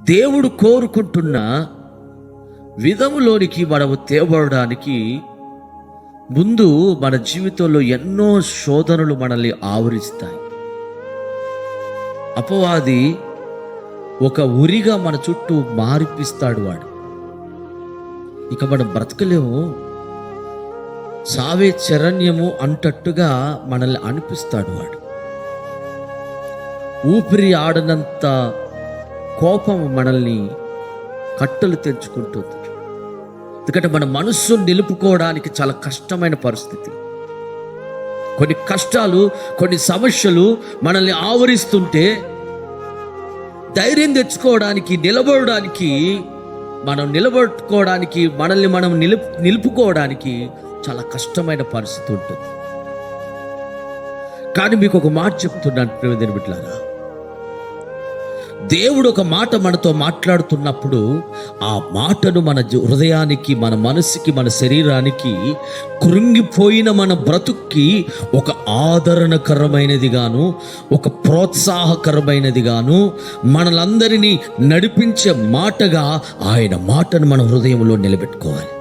దేవుడు కోరుకుంటున్న విధములోనికి మనము తేబడడానికి ముందు మన జీవితంలో ఎన్నో శోధనలు మనల్ని ఆవరిస్తాయి. అపవాది ఒక ఉరిగా మన చుట్టూ మారిపిస్తాడు. వాడు ఇక మనం బ్రతకలేము, సావే చరణ్యము అంటట్టుగా మనల్ని అనిపిస్తాడు. వాడు ఊపిరి ఆడనంత కోపం మనల్ని కట్టలు తెంచుకుంటుంది. ఎందుకంటే మన మనస్సు నిలుపుకోవడానికి చాలా కష్టమైన పరిస్థితి. కొన్ని కష్టాలు, కొన్ని సమస్యలు మనల్ని ఆవరిస్తుంటే ధైర్యం తెచ్చుకోవడానికి, నిలబడుకోవడానికి, మనల్ని మనం నిలుపుకోవడానికి చాలా కష్టమైన పరిస్థితి ఉంటుంది. కానీ మీకు ఒక మాట చెప్తున్నాను ప్రియమైన బిడ్డలారా, దేవుడు ఒక మాట మనతో మాట్లాడుతున్నప్పుడు ఆ మాటను మన హృదయానికి, మన మనసుకి, మన శరీరానికి, కృంగిపోయిన మన బ్రతుక్కి ఒక ఆదరణకరమైనది గాను, ఒక ప్రోత్సాహకరమైనది గాను, మనలందరినీ నడిపించే మాటగా ఆయన మాటను మన హృదయంలో నిలబెట్టుకోవాలి.